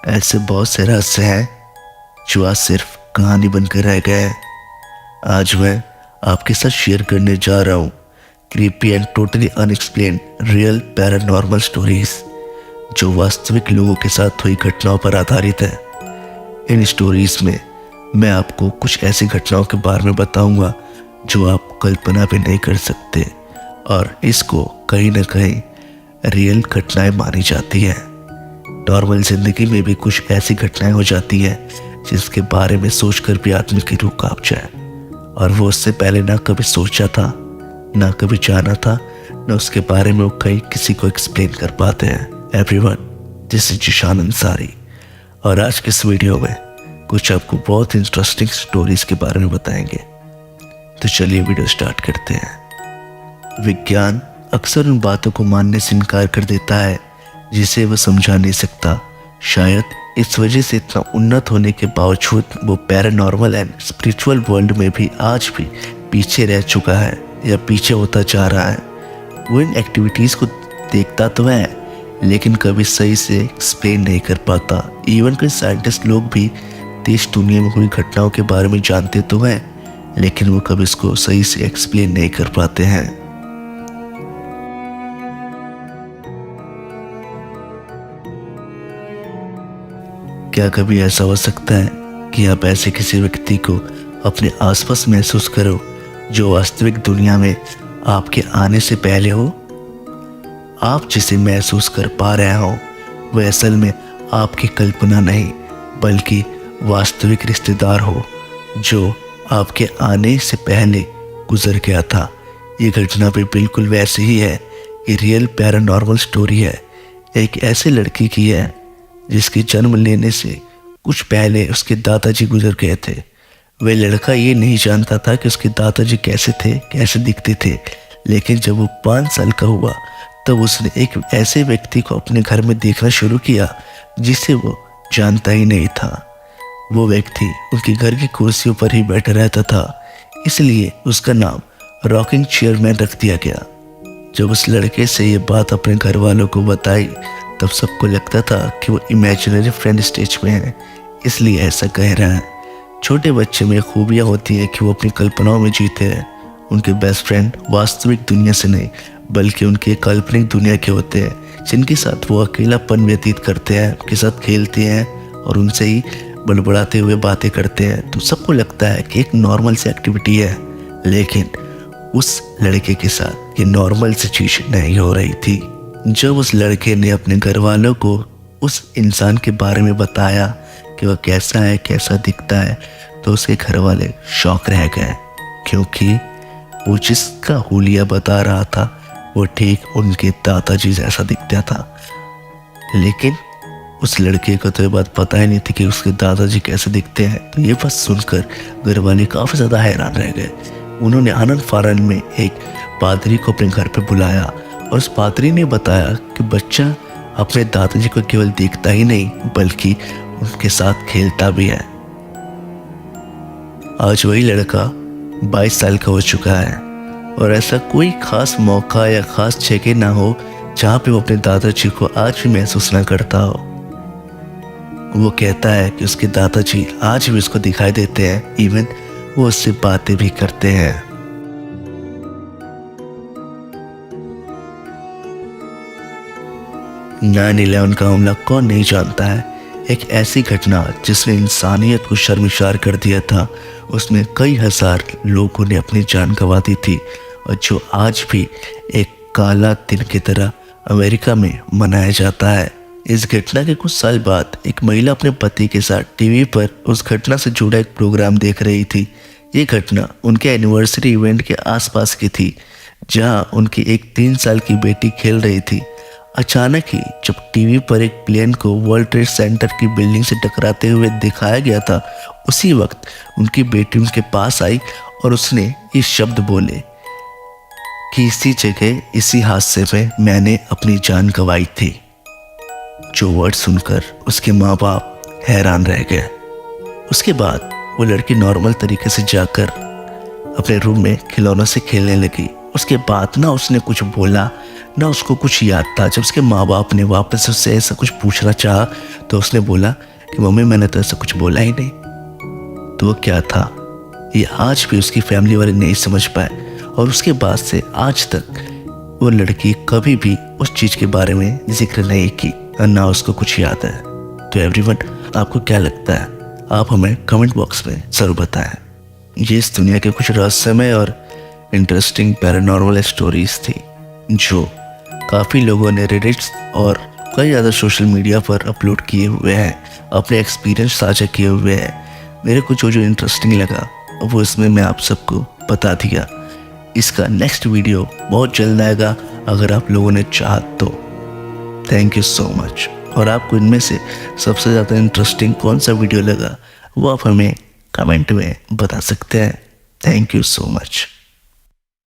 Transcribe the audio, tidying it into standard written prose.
ऐसे बहुत से रहस्य हैं जो आज सिर्फ कहानी बनकर रह गए हैं। आज मैं आपके साथ शेयर करने जा रहा हूँ creepy and totally unexplained real paranormal stories जो वास्तविक लोगों के साथ हुई घटनाओं पर आधारित है। इन स्टोरीज में मैं आपको कुछ ऐसी घटनाओं के बारे में बताऊंगा जो आप कल्पना भी नहीं कर सकते और इसको कहीं ना कहीं रियल घटनाएं मानी जाती है। नॉर्मल जिंदगी में भी कुछ ऐसी घटनाएं हो जाती हैं जिसके बारे में सोचकर भी आदमी की रूह कांप जाए, और वो उससे पहले ना कभी सोचा था, ना कभी जाना था, ना उसके बारे में वो कहीं किसी को एक्सप्लेन कर पाते हैं। Everyone, this is Zeeshan Ansari और आज के इस वीडियो में कुछ आपको बहुत इंटरेस्टिंग स्टोरीज के बारे में बताएंगे। तो चलिए वीडियो स्टार्ट करते हैं। विज्ञान अक्सर उन बातों को मानने से इनकार कर देता है जिसे वह समझा नहीं सकता। शायद इस वजह से इतना उन्नत होने के बावजूद वो पैरानॉर्मल एंड स्पिरिचुअल वर्ल्ड में भी आज भी पीछे रह चुका है या पीछे होता जा रहा है। वो इन एक्टिविटीज़ को देखता तो है लेकिन कभी सही से एक्सप्लेन नहीं कर पाता। इवन कई साइंटिस्ट लोग भी देश दुनिया में हुई घटनाओं के बारे में जानते तो हैं लेकिन वो कभी इसको सही से एक्सप्लेन नहीं कर पाते हैं। क्या कभी ऐसा हो सकता है कि आप ऐसे किसी व्यक्ति को अपने आसपास महसूस करो जो वास्तविक दुनिया में आपके आने से पहले हो? आप जिसे महसूस कर पा रहे हो वह असल में आपकी कल्पना नहीं बल्कि वास्तविक रिश्तेदार हो जो आपके आने से पहले गुजर गया था। ये घटना भी बिल्कुल वैसी ही है। ये रियल पैरानॉर्मल स्टोरी है। एक ऐसे लड़की की है जिसके जन्म लेने से कुछ पहले उसके दादाजी गुजर गए थे। वह लड़का ये नहीं जानता था कि उसके दादाजी कैसे थे, कैसे दिखते थे, लेकिन जब वो 5 साल का हुआ तब उसने एक ऐसे व्यक्ति को अपने घर में देखना शुरू किया जिसे वो जानता ही नहीं था। वो व्यक्ति उनके घर की कुर्सियों पर ही बैठा रहता था, इसलिए उसका नाम रॉकिंग चेयरमैन रख दिया गया। जब उस लड़के से ये बात अपने घर वालों को बताई तब सबको लगता था कि वो इमेजिनरी फ्रेंड स्टेज में है, इसलिए ऐसा कह रहा है। छोटे बच्चे में खूबियाँ होती हैं कि वो अपनी कल्पनाओं में जीते हैं। उनके बेस्ट फ्रेंड वास्तविक दुनिया से नहीं बल्कि उनके काल्पनिक दुनिया के होते हैं जिनके साथ वो अकेलापन व्यतीत करते हैं, उनके साथ खेलते हैं और उनसे ही बड़बड़ाते हुए बातें करते हैं। तो सबको लगता है कि एक नॉर्मल सी एक्टिविटी है, लेकिन उस लड़के के साथ ये नॉर्मल सी चीज नहीं हो रही थी। जब उस लड़के ने अपने घर वालों को उस इंसान के बारे में बताया कि वह कैसा है, कैसा दिखता है, तो उसके घर वाले शॉक रह गए क्योंकि वो जिसका हुलिया बता रहा था वो ठीक उनके दादाजी जैसा दिखता था। लेकिन उस लड़के को तो ये बात पता ही नहीं थी कि उसके दादाजी कैसे दिखते हैं। तो ये बात सुनकर घर वाले काफ़ी ज़्यादा हैरान रह गए। उन्होंने आनंद फानन में एक पादरी को अपने घर पर बुलाया और उस पादरी ने बताया कि बच्चा अपने दादाजी को केवल देखता ही नहीं बल्कि उनके साथ खेलता भी है। आज वही लड़का 22 साल का हो चुका है और ऐसा कोई खास मौका या खास जगह ना हो जहाँ पे वो अपने दादाजी को आज भी महसूस ना करता हो। वो कहता है कि उसके दादाजी आज भी उसको दिखाई देते हैं, इवन वो उससे बातें भी करते हैं। 9/11 का हमला कौन नहीं जानता है। एक ऐसी घटना जिसने इंसानियत को शर्मसार कर दिया था। उसमें कई हजार लोगों ने अपनी जान गंवा दी थी और जो आज भी एक काला दिन की तरह अमेरिका में मनाया जाता है। इस घटना के कुछ साल बाद एक महिला अपने पति के साथ टीवी पर उस घटना से जुड़ा एक प्रोग्राम देख रही थी। ये घटना उनके एनिवर्सरी इवेंट के आसपास की थी जहां उनकी एक 3 साल की बेटी खेल रही थी। अचानक ही जब टीवी पर एक प्लेन को वर्ल्ड ट्रेड सेंटर की बिल्डिंग से टकराते हुए दिखाया गया था, उसी वक्त उनकी बेटी उनके पास आई और उसने ये शब्द बोले कि इसी जगह, इसी हादसे में मैंने अपनी जान गंवाई थी। जो वर्ड सुनकर उसके माँ बाप हैरान रह गए। उसके बाद वो लड़की नॉर्मल तरीके से जाकर अपने रूम में खिलौनों से खेलने लगी। उसके बाद ना उसने कुछ बोला ना उसको कुछ याद था। जब उसके माँ बाप ने वापस उससे ऐसा कुछ पूछना चाहा तो उसने बोला कि मम्मी मैंने तो ऐसा कुछ बोला ही नहीं। तो वो क्या था ये आज भी उसकी फैमिली वाले नहीं समझ पाए, और उसके बाद से आज तक वो लड़की कभी भी उस चीज़ के बारे में जिक्र नहीं की और ना उसको कुछ याद है। तो एवरीवन, आपको क्या लगता है? आप हमें कमेंट बॉक्स में ज़रूर बताएं। ये इस दुनिया के कुछ रहस्यमय और इंटरेस्टिंग पैरानॉर्मल स्टोरीज थी जो काफ़ी लोगों ने रेडिट्स और कई ज़्यादा सोशल मीडिया पर अपलोड किए हुए हैं, अपने एक्सपीरियंस साझा किए हुए हैं। मेरे को जो इंटरेस्टिंग लगा वो इसमें मैं आप सबको बता दिया। इसका नेक्स्ट वीडियो बहुत जल्द आएगा अगर आप लोगों ने चाहा तो। Thank you so much. और आपको इनमें से सबसे ज़्यादा इंटरेस्टिंग कौन सा वीडियो लगा वो आप हमें कमेंट में बता सकते हैं। Thank you so much.